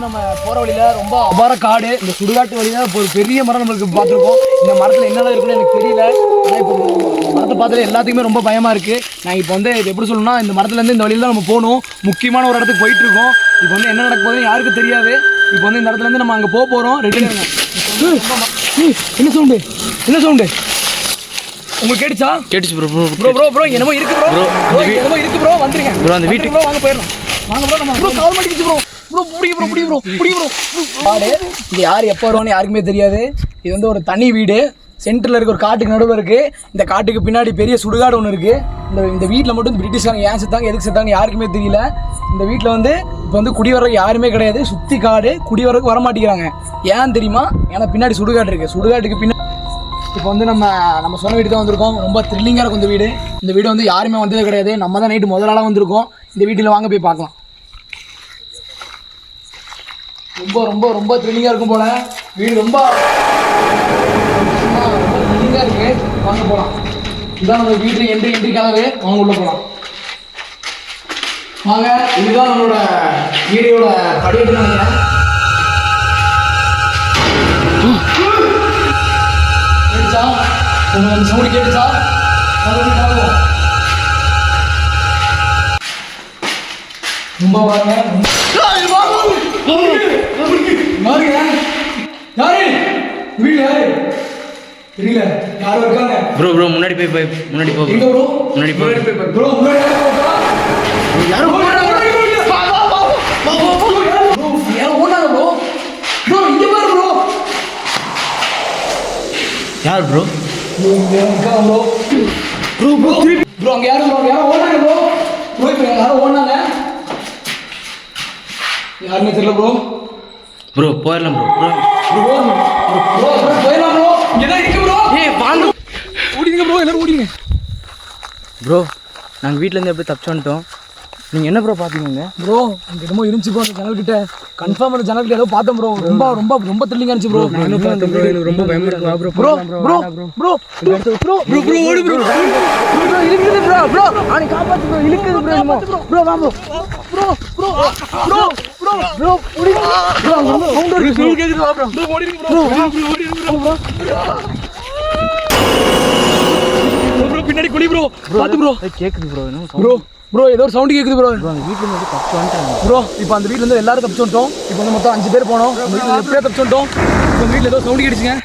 வந்து நம்ம போகிற வழியில் ரொம்ப அபார காடு. இந்த சுடுகாட்டு வழியில் இப்போ ஒரு பெரிய மரம் நம்மளுக்கு பார்த்துருக்கோம். இந்த மரத்தில் என்னென்ன இருக்குன்னு எனக்கு தெரியல. ஆனால் இப்போ மரத்தை பார்த்தாலே எல்லாத்துக்குமே ரொம்ப பயமாக இருக்குது. நான் இப்போ வந்து இது எப்படி சொல்லணும்னா, இந்த மரத்துலேருந்து இந்த வழியில் தான் நம்ம போகணும். முக்கியமான ஒரு இடத்துக்கு போயிட்டுருக்கோம். இப்போ வந்து என்ன நடக்க போகுதுன்னு யாருக்கும் தெரியாது. இப்போ வந்து இந்த இடத்துலேருந்து நம்ம அங்கே போக போகிறோம். ரெடி இருங்க. என்ன சவுண்டு உங்களுக்கு கேட்டுச்சா? கேட்டுச்சு ப்ரோ. ப்ரோ என்னமோ இருக்கு ப்ரோ. என்னமோ இருக்கு ப்ரோ. வந்துருங்க ப்ரோ. அந்த வீட்டுக்கு ப்ரோ வாங்க போயிடலாம். வாங்க ப்ரோ. நம்ம ப்ரோ கால் மாட்டிக்கிச்சு ப்ரோ. புடி ப்ரோ. காடு இங்கே யார் எப்போ வருவான்னு யாருக்குமே தெரியாது. இது வந்து ஒரு தனி வீடு. சென்டரில் இருக்க ஒரு காட்டுக்கு நடுவில் இருக்குது. இந்த காட்டுக்கு பின்னாடி பெரிய சுடுகாடு ஒன்று இருக்குது. இந்த வீட்டில் மட்டும் பிரிட்டிஷ்காரங்க ஏன் செத்தாங்க எதுக்கு செத்தாங்கன்னு யாருக்குமே தெரியல. இந்த வீட்டில் வந்து இப்போ வந்து குடிவரக்கு யாருமே கிடையாது. சுற்றி காடு, குடிவரக்கு வர மாட்டேங்கிறாங்க. ஏன் தெரியுமா? ஏன்னா பின்னாடி சுடுகாடு இருக்குது. சுடுகாட்டுக்கு பின்னாடி இப்போ வந்து நம்ம சொன்ன வீடு தான் வந்திருக்கோம். ரொம்ப த்ரில்லிங்காக இருக்கும் இந்த வீடு வந்து யாருமே வந்ததே கிடையாது. நம்ம தான் நைட்டு முதல் நாளாக வந்திருக்கோம். இந்த வீட்டில் வாங்க போய் பார்க்கலாம். ரொம்ப த்ரில்லிங்காக இருக்கும் போல. வீடு ரொம்ப த்ரில்லிங்காக இருக்கு. வாங்க போகலாம். இதுதான் நம்ம வீட்டில் என்ட்ரி கதவு. வாங்க உள்ள போகலாம். வாங்க. இதுதான் நம்மளோட வீடியோட படியேட்டு நினைக்கிறேன். உங்களுக்கு சவுண்டு கேட்டுச்சா? ரொம்ப பாருங்க. யாரு வீடு யாரு தெரியல. யாரும் இருக்காங்க ப்ரோ. முன்னாடி போ ப்ரோ. முன்னாடி போ ப்ரோ. யாரும் ஓடுறாங்க ப்ரோ. இங்க பாரு ப்ரோ. யார் ப்ரோ? ப்ரோ அங்க யாரும் ஓடுறாங்க ப்ரோ. இப்போ யாரும் ஓடுனாங்க. யாருமே தெரியல ப்ரோ. போயிடலாம் ப்ரோ. போயிடலாம் ப்ரோ. இங்கதான் இருக்கு ப்ரோ. வாங்க. ஓடிங்க ப்ரோ. எல்லாரும் ஓடிங்க ப்ரோ. நாங்கள் வீட்டிலேருந்து எப்படி தப்பிச்சு வந்துட்டோம். நீங்கள் என்ன ப்ரோ பார்த்தீங்க ப்ரோ? அங்கே என்னமோ இருந்துச்சு ப்ரோ. அந்த ஜன்னல் கிட்ட கன்ஃபார்ம் அந்த ஜன்னல் கிட்ட ஏதோ பார்த்தேன் ப்ரோ. ரொம்ப த்ரில்லிங்காக இருந்துச்சு ப்ரோ. நானும் பார்த்தேன் ப்ரோ. எனக்கு ரொம்ப பயமா இருக்கு. ஓடு ப்ரோ. இழுக்குது ப்ரோ. அவனை காப்பாத்து ப்ரோ. இழுக்குது ப்ரோ. வா ப்ரோ. ஓடி ப்ரோ. கேக்குது வா ப்ரோ. ஓடிடுங்க ப்ரோ. ப்ரோ பின்னாடி குடி ப்ரோ. பாத்து ப்ரோ. கேக்குது ப்ரோ. ப்ரோ ஏதோ ஒரு சவுண்ட் கேக்குது ப்ரோ. அந்த வீட்ல இருந்து தப்பிச்சு வந்துட்டாங்க ப்ரோ. இப்போ அந்த வீட்ல இருந்து எல்லாரும் தப்பிச்சு வந்துட்டோம். இப்போ வந்து மொத்தம் 5 பேர் போனோம். எப்படியா தப்பிச்சு வந்துட்டோம். இப்போ அந்த வீட்டில் ஏதோ சவுண்ட் கேட்டுச்சுங்க.